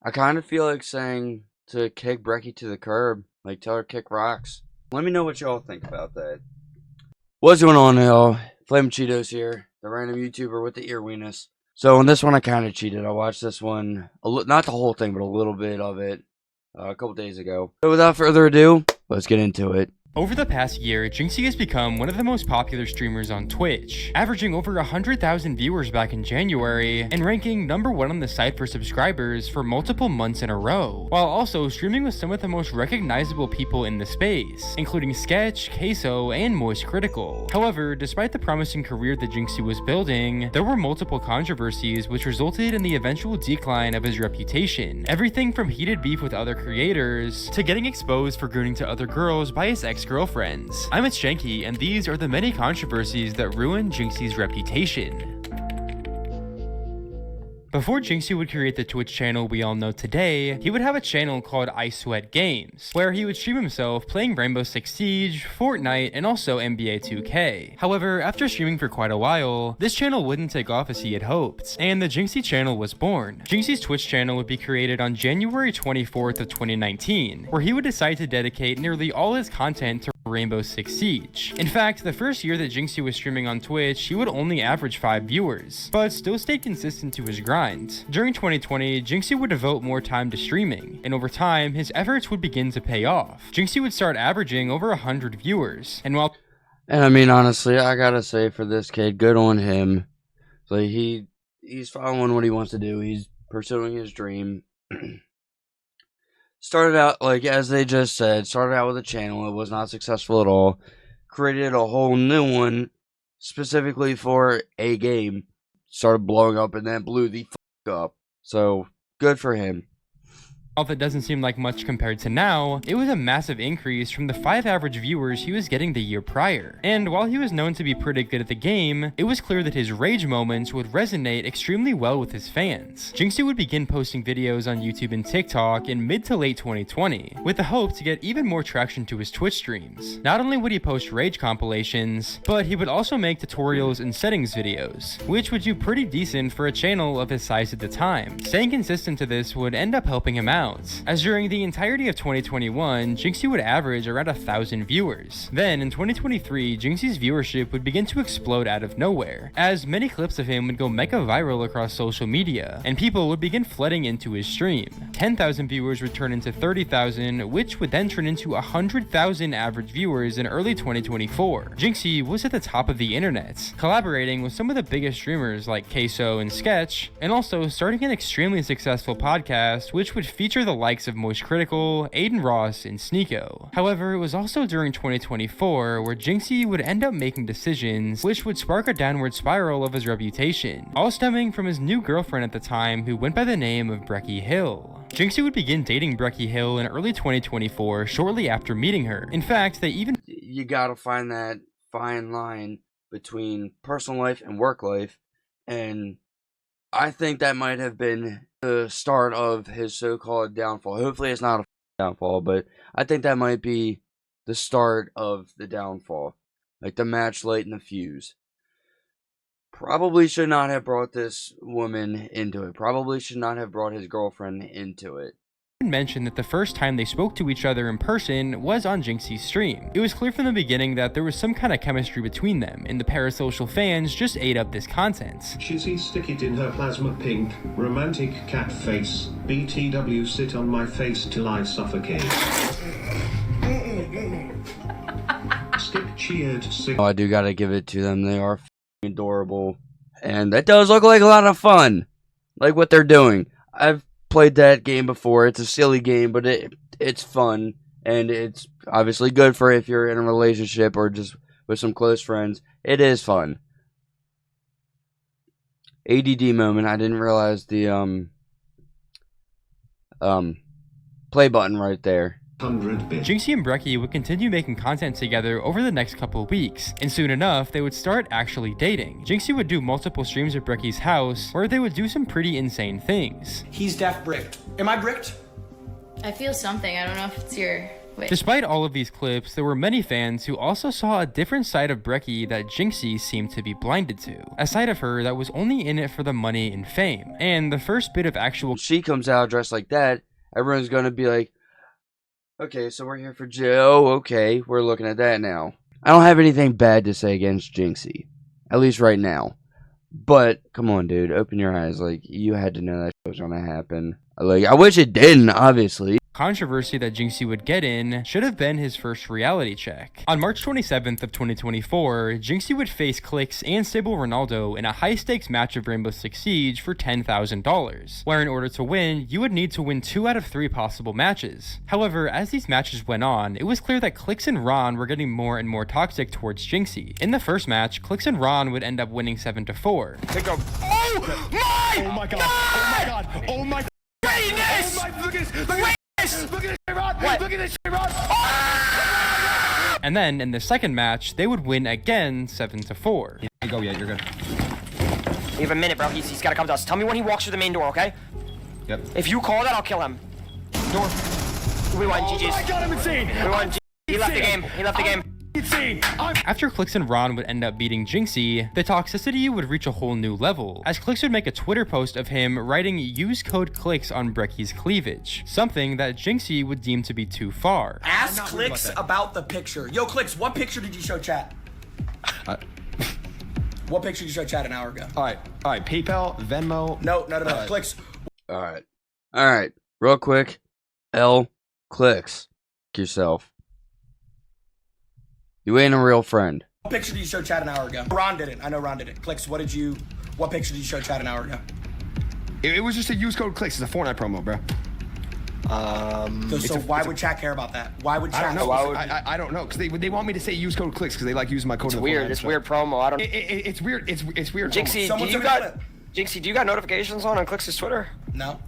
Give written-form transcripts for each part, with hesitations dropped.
I kind of feel like saying to kick Breckie to the curb, like tell her kick rocks. Let me know what y'all think about that. What's going on, y'all? Flame Cheetos here, the random YouTuber with the earweenus. So on this one, I kind of cheated. I watched this one, not the whole thing, but a little bit of it a couple days ago. So without further ado, let's get into it. Over the past year, Jynxzi has become one of the most popular streamers on Twitch, averaging over 100,000 viewers back in January, and ranking #1 on the site for subscribers for multiple months in a row, while also streaming with some of the most recognizable people in the space, including Sketch, Queso, and Moist Critical. However, despite the promising career that Jynxzi was building, there were multiple controversies which resulted in the eventual decline of his reputation. Everything from heated beef with other creators, to getting exposed for gooning to other girls by his ex-girlfriends. I'm Jynxzi, and these are the many controversies that ruined Jynxzi's reputation. Before Jynxzi would create the Twitch channel we all know today, he would have a channel called I Sweat Games, where he would stream himself playing Rainbow Six Siege, Fortnite, and also NBA 2K. However, after streaming for quite a while, this channel wouldn't take off as he had hoped, and the Jynxzi channel was born. Jynxzi's Twitch channel would be created on January 24th of 2019, where he would decide to dedicate nearly all his content to Rainbow Six Siege. In fact, the first year that Jynxzi was streaming on Twitch, he would only average 5 viewers, but still stayed consistent to his grind. During 2020, Jynxzi would devote more time to streaming, and over time, his efforts would begin to pay off. Jynxzi would start averaging over 100 viewers, and while... And I mean, honestly, I gotta say for this kid, good on him. Like, he's following what he wants to do. He's pursuing his dream. Started out, like, as they just said, started out with a channel. It was not successful at all. Created a whole new one specifically for a game. Started blowing up and then blew the fuck up. So, good for him. While that doesn't seem like much compared to now, it was a massive increase from the 5 average viewers he was getting the year prior. And while he was known to be pretty good at the game, it was clear that his rage moments would resonate extremely well with his fans. Jynxzi would begin posting videos on YouTube and TikTok in mid to late 2020, with the hope to get even more traction to his Twitch streams. Not only would he post rage compilations, but he would also make tutorials and settings videos, which would do pretty decent for a channel of his size at the time. Staying consistent to this would end up helping him out, as during the entirety of 2021, Jynxzi would average around 1,000 viewers. Then, in 2023, Jynxzi's viewership would begin to explode out of nowhere, as many clips of him would go mega viral across social media, and people would begin flooding into his stream. 10,000 viewers would turn into 30,000, which would then turn into 100,000 average viewers in early 2024. Jynxzi was at the top of the internet, collaborating with some of the biggest streamers like Queso and Sketch, and also starting an extremely successful podcast, which would feature the likes of Moist Critical, Aiden Ross, and Sneeko. However, it was also during 2024 where Jynxzi would end up making decisions which would spark a downward spiral of his reputation, all stemming from his new girlfriend at the time who went by the name of Breckie Hill. Jynxzi would begin dating Breckie Hill in early 2024 shortly after meeting her. In fact, they even... You gotta find that fine line between personal life and work life, and I think that might have been the start of his so-called downfall. Hopefully it's not a downfall, but I think that might be the start of the downfall. Like the match light and the fuse. Probably should not have brought this woman into it. Probably should not have brought his girlfriend into it. Mentioned that the first time they spoke to each other in person was on Jynxzi's stream. It was clear from the beginning that there was some kind of chemistry between them, and the parasocial fans just ate up this content. Chizzy stick it in her plasma pink, romantic cat face, BTW sit on my face till I suffocate. Skip cheered sick. Oh, I do gotta give it to them. They are adorable. And that does look like a lot of fun. Like what they're doing. I've played that game before. It's a silly game, but it's fun, and it's obviously good for if you're in a relationship or just with some close friends. It is fun. ADD moment. I didn't realize the play button right there. Jynxzi and Breckie would continue making content together over the next couple of weeks, and soon enough, they would start actually dating. Jynxzi would do multiple streams at Breckie's house, where they would do some pretty insane things. He's deaf bricked. Am I bricked? I feel something. I don't know if it's your Despite all of these clips, there were many fans who also saw a different side of Breckie that Jynxzi seemed to be blinded to. A side of her that was only in it for the money and fame. And the first bit of actual... She comes out dressed like that, everyone's gonna be like, okay, so we're here for Joe, okay, we're looking at that now. I don't have anything bad to say against Jynxzi, at least right now. But, come on, dude, open your eyes. Like, you had to know that was gonna happen. Like, I wish it didn't, obviously. Controversy that Jynxzi would get in should have been his first reality check. On March 27th of 2024, Jynxzi would face Clix and Stable Ronaldo in a high-stakes match of Rainbow Six Siege for $10,000, where in order to win, you would need to win 2 out of 3 possible matches. However, as these matches went on, it was clear that Clix and Ron were getting more and more toxic towards Jynxzi. In the first match, Clix and Ron would end up winning 7-4. Take a... Oh my god! Oh my god! Oh my... Greatness! Oh my... Look at this! Look at this! Look at this, Rod! Look at this, Rod! Oh! And then, in the second match, they would win again 7-4. You go yet, you're good. We have a minute, bro. He's gotta come to us. Tell me when he walks through the main door, okay? Yep. If you call that, I'll kill him. Door. We won, GG's. Oh my god, I'm insane! We won, He left the game. He left the game. Insane! After Clix and Ron would end up beating Jynxzi, the toxicity would reach a whole new level, as Clix would make a Twitter post of him writing "use code Clix" on Breckie's cleavage, something that Jynxzi would deem to be too far. Ask Clix about the picture. Yo, Clix, what picture did you show chat? What picture did you show chat an hour ago? Alright, PayPal, Venmo. No. Clix. Alright, real quick. Clix. Yourself. You ain't a real friend. What picture did you show chat an hour ago? Ron didn't. I know Ron didn't. Clix, what picture did you show chat an hour ago? It was just a use code Clix. It's a Fortnite promo, bro. So why would chat care about that? Why would chat? I don't know. I don't know, because they want me to say use code Clix because they like using my code. It's weird. It's weird promo. I don't. It's weird. It's weird. Jynxzi, do you got notifications on Clix's Twitter? No.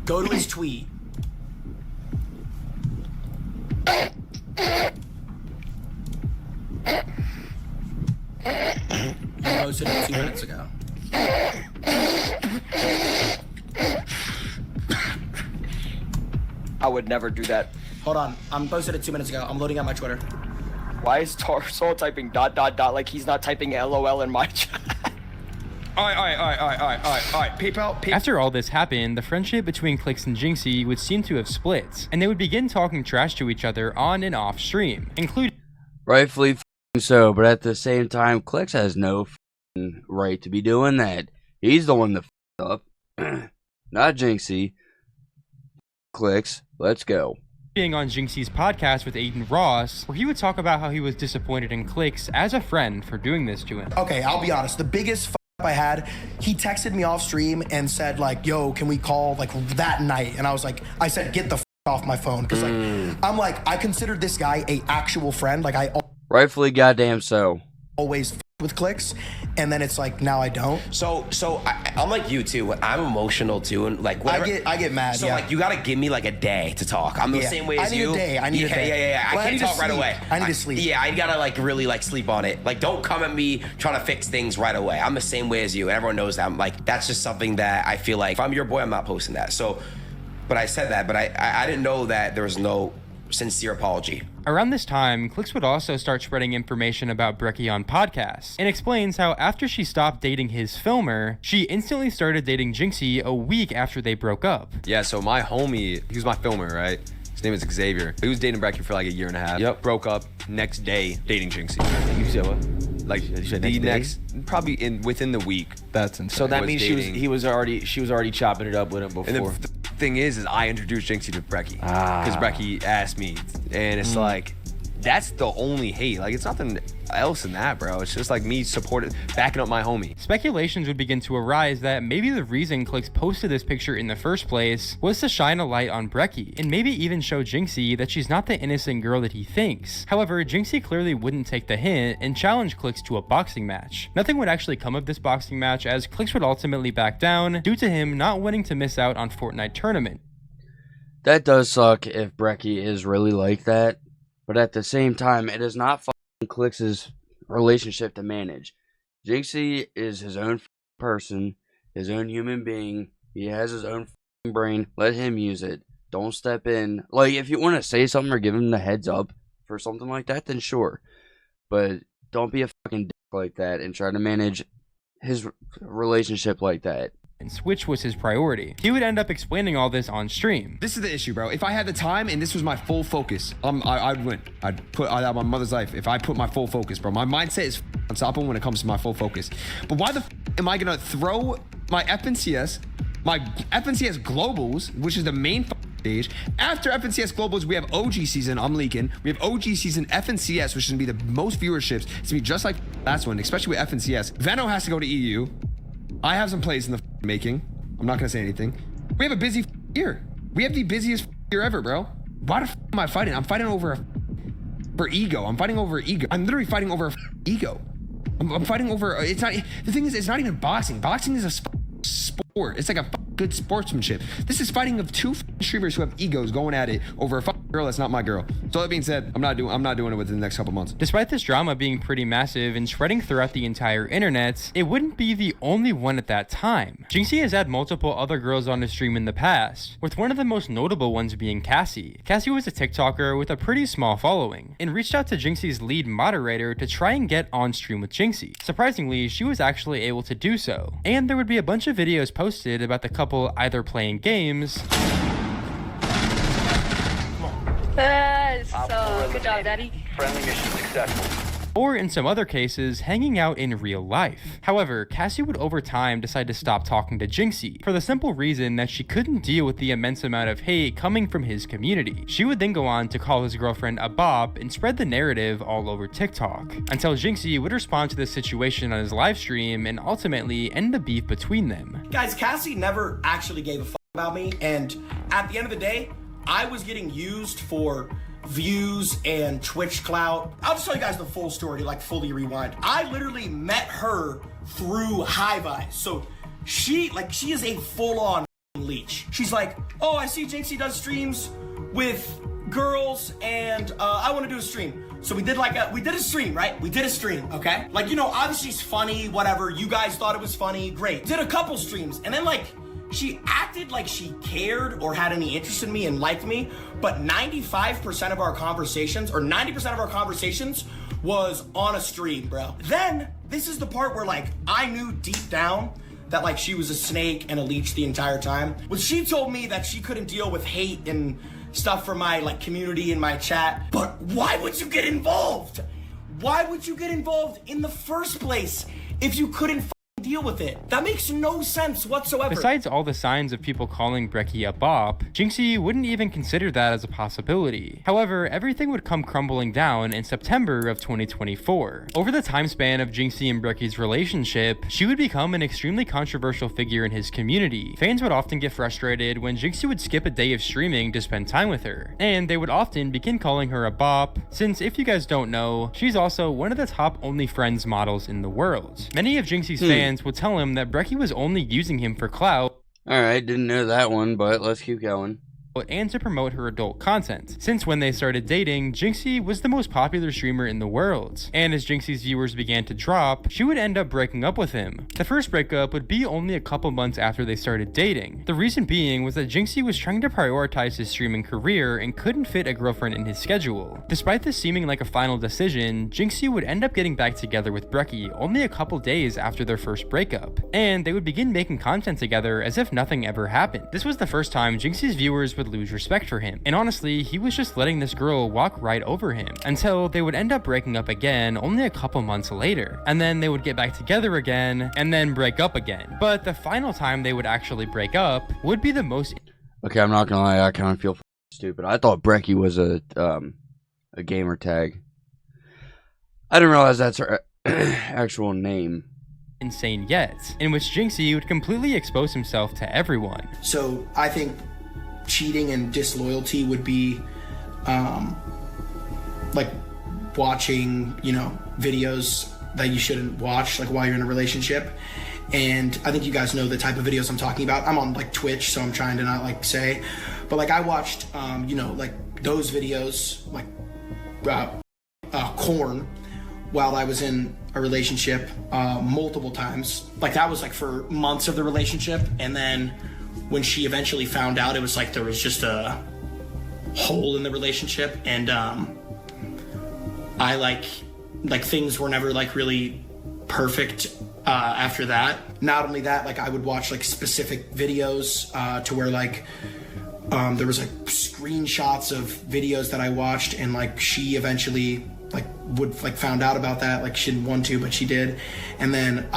Go to his tweet. He posted it 2 minutes ago. I would never do that. Hold on, I'm posted it 2 minutes ago. I'm loading up my Twitter. Why is Tarsol typing ... like he's not typing LOL in my chat? Alright. PayPal. After all this happened, the friendship between Clix and Jynxzi would seem to have split, and they would begin talking trash to each other on and off stream, including... Rightfully so, but at the same time, Clix has no right to be doing that. He's the one that up, not Jynxzi. Clix, let's go. Being on Jynxzi's podcast with Aiden Ross, where he would talk about how he was disappointed in Clix as a friend for doing this to him. Okay, I'll be honest. The biggest I had, he texted me off stream and said like, yo, can we call like that night? And I said, get the off my phone. Cause I'm like, I considered this guy a actual friend. Like Rightfully goddamn so. Always with Clix, and then it's like now I don't. So I'm like you too. I'm emotional too, and like whatever. I get mad. So yeah. like you gotta give me like a day to talk. I'm the same way as you. I need a day. I need a day. Yeah. I can't talk right away. I need to sleep. Yeah, I gotta like really like sleep on it. Like don't come at me trying to fix things right away. I'm the same way as you, and everyone knows that. I'm like that's just something that I feel like if I'm your boy, I'm not posting that. So, but I said that, but I didn't know that there was no sincere apology. Around this time, Clix would also start spreading information about Breckie on podcasts, and explains how after she stopped dating his filmer, she instantly started dating Jynxzi a week after they broke up. Yeah, so my homie, he was my filmer, right? His name is Xavier. He was dating Breckie for like a year and a half. Yep. Broke up, next day, dating Jynxzi. You said what? Like you said the next probably within the week. That's insane. So that means she was already chopping it up with him before. And the thing is I introduced Jynxzi to Breckie because Breckie asked me, and it's like that's the only hate. Like it's nothing else than that, bro. It's just like me backing up my homie. Speculations would begin to arise that maybe the reason Clix posted this picture in the first place was to shine a light on Breckie, and maybe even show Jynxzi that she's not the innocent girl that he thinks. However, Jynxzi clearly wouldn't take the hint and challenge Clix to a boxing match. Nothing would actually come of this boxing match, as Clix would ultimately back down due to him not wanting to miss out on Fortnite tournament. That does suck if Breckie is really like that, but at the same time, it is not Clix's relationship to manage. Jynxzi is his own person, his own human being. He has his own brain. Let him use it. don't step in. Like, if you want to say something or give him the heads up for something like that, then sure. But don't be a fucking dick like that and try to manage his relationship like that. Which was his priority. He would end up explaining all this on stream. This is the issue, bro. If I had the time and this was my full focus, I'd win. I'd have my mother's life if I put my full focus, bro. My mindset is unstoppable when it comes to my full focus. But why the am I gonna throw my FNCS, my FNCS Globals, which is the main stage? After FNCS Globals, we have OG season. I'm leaking. We have OG season FNCS, which is gonna be the most viewerships. It's gonna be just like last one, especially with FNCS. Veno has to go to EU. I have some plays in the making. I'm not gonna say anything. We have a busy year. We have the busiest year ever, bro. Why the am I fighting? I'm fighting over for ego. I'm fighting over ego. I'm literally fighting over ego. I'm fighting over. It's not. The thing is, it's not even boxing. Boxing is a sport. It's like a good sportsmanship. This is fighting of two streamers who have egos going at it over a girl that's not my girl. So that being said, I'm not doing it within the next couple months. Despite this drama being pretty massive and spreading throughout the entire internet, it wouldn't be the only one at that time. Jynxzi has had multiple other girls on his stream in the past, with one of the most notable ones being Cassie. Cassie was a TikToker with a pretty small following, and reached out to Jynxzi's lead moderator to try and get on stream with Jynxzi. Surprisingly, she was actually able to do so, and there would be a bunch of videos posted about the couple either playing games, so good job, Daddy. Friendly mission successful. or in some other cases, hanging out in real life. However, Cassie would over time decide to stop talking to Jynxzi for the simple reason that she couldn't deal with the immense amount of hate coming from his community. She would then go on to call his girlfriend a bop and spread the narrative all over TikTok, until Jynxzi would respond to this situation on his live stream and ultimately end the beef between them. Guys, Cassie never actually gave a fuck about me, and at the end of the day, I was getting used for views and Twitch clout. I'll just tell you guys the full story to like fully rewind. I literally met her through Hive Eyes. So she is a full-on leech. She's like, oh, I see Jynxzi does streams with girls and I want to do a stream. So we did a stream, right? We did a stream, okay? Like, you know, obviously it's funny, whatever. You guys thought it was funny, great. Did a couple streams, and then like, she acted like she cared or had any interest in me and liked me, but 95% of our conversations, or 90% of our conversations, was on a stream, bro. Then, this is the part where like, I knew deep down that like she was a snake and a leech the entire time. When she told me that she couldn't deal with hate and stuff from my like community in my chat, but why would you get involved? Why would you get involved in the first place if you couldn't deal with it? That makes no sense whatsoever. Besides all the signs of people calling Breckie a bop, Jynxzi wouldn't even consider that as a possibility. However, everything would come crumbling down in September of 2024. Over the time span of Jynxzi and Breckie's relationship, she would become an extremely controversial figure in his community. Fans would often get frustrated when Jynxzi would skip a day of streaming to spend time with her, and they would often begin calling her a bop, since if you guys don't know, she's also one of the top OnlyFriends models in the world. Many of Jynxzi's fans would tell him that Breckie was only using him for clout. Alright, didn't know that one, but let's keep going. And to promote her adult content, since when they started dating, Jynxzi was the most popular streamer in the world, and as Jynxzi's viewers began to drop, she would end up breaking up with him. The first breakup would be only a couple months after they started dating. The reason being was that Jynxzi was trying to prioritize his streaming career and couldn't fit a girlfriend in his schedule. Despite this seeming like a final decision, Jynxzi would end up getting back together with Breckie only a couple days after their first breakup, and they would begin making content together as if nothing ever happened. This was the first time Jynxzi's viewers would lose respect for him, and honestly, he was just letting this girl walk right over him, until they would end up breaking up again only a couple months later, and then they would get back together again, and then break up again. But the final time they would actually break up would be the most... Okay, I'm not gonna lie, I kind of feel stupid. I thought Breckie was a gamer tag. I didn't realize that's her actual name. Insane yet, in which Jynxzi would completely expose himself to everyone. So I think cheating and disloyalty would be like watching, you know, videos that you shouldn't watch, like while you're in a relationship. And I think you guys know the type of videos I'm talking about. I'm on like Twitch, so I'm trying to not like say, but like I watched you know, like those videos, like corn, while I was in a relationship multiple times. Like that was like for months of the relationship, and then when she eventually found out, it was like there was just a hole in the relationship, and I like things were never like really perfect after that. Not only that, like I would watch like specific videos to where like there was like screenshots of videos that I watched, and like she eventually like would like found out about that. Like she didn't want to, but she did, and then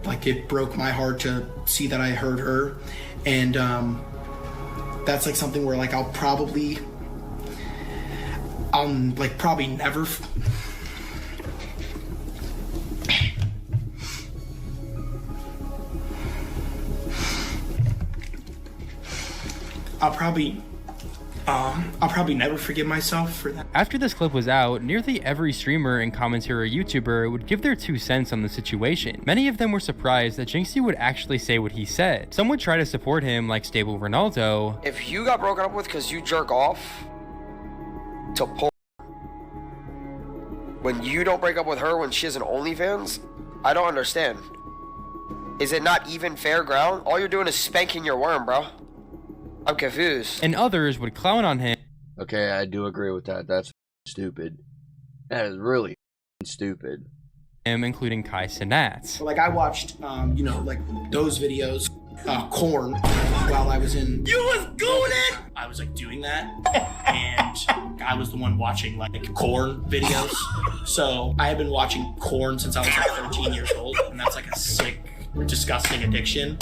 it broke my heart to see that I hurt her, and that's like something where like I'll probably never. I'll probably never forgive myself for that. After this clip was out, nearly every streamer and commentator or YouTuber would give their 2 cents on the situation. Many of them were surprised that Jynxzi would actually say what he said. Some would try to support him, like Stable Ronaldo. If you got broken up with because you jerk off to pull, when you don't break up with her when she has an OnlyFans, I don't understand. Is it not even fair ground? All you're doing is spanking your worm, bro. I'm confused. And others would clown on him. Okay, I do agree with that. That's stupid. That is really stupid. Including Kai Cenat. Like I watched, like those videos, Corn, while I was in. You was gooning. I was like doing that, and I was the one watching like Corn videos. So I had been watching Corn since I was like 13 years old, and that's like a sick, disgusting addiction.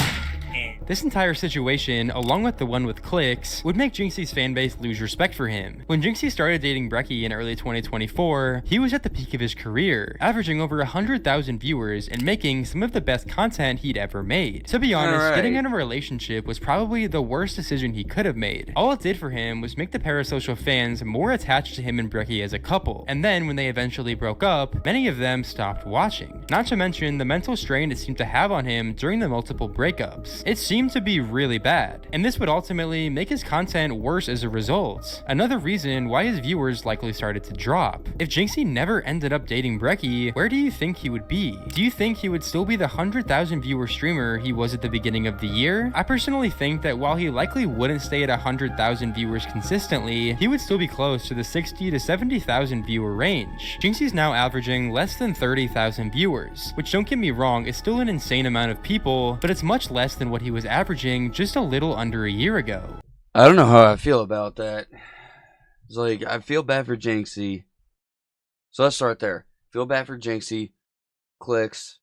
This entire situation, along with the one with Clix, would make Jynxzi's fanbase lose respect for him. When Jynxzi started dating Breckie in early 2024, he was at the peak of his career, averaging over 100,000 viewers and making some of the best content he'd ever made. To be honest, getting in a relationship was probably the worst decision he could have made. All it did for him was make the parasocial fans more attached to him and Breckie as a couple, and then when they eventually broke up, many of them stopped watching. Not to mention the mental strain it seemed to have on him during the multiple breakups. It seemed to be really bad, and this would ultimately make his content worse as a result. Another reason why his viewers likely started to drop. If Jynxzi never ended up dating Breckie, where do you think he would be? Do you think he would still be the 100,000 viewer streamer he was at the beginning of the year? I personally think that while he likely wouldn't stay at 100,000 viewers consistently, he would still be close to the 60 to 70,000 viewer range. Jynxzi's now averaging less than 30,000 viewers, which, don't get me wrong, is still an insane amount of people, but it's much less than what he was averaging just a little under a year ago. I don't know how I feel about that. It's like, I feel bad for Jynxzi. So let's start there. Feel bad for Jynxzi. Clix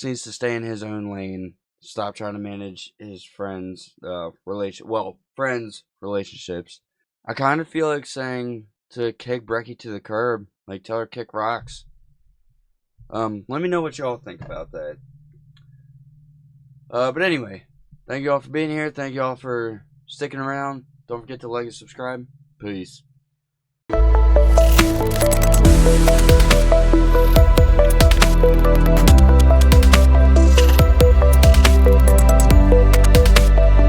needs to stay in his own lane. Stop trying to manage his friends' relationships. I kind of feel like saying to kick Breckie to the curb. Like, tell her kick rocks. Let me know what y'all think about that. But anyway, thank you all for being here. Thank you all for sticking around. Don't forget to like and subscribe. Peace.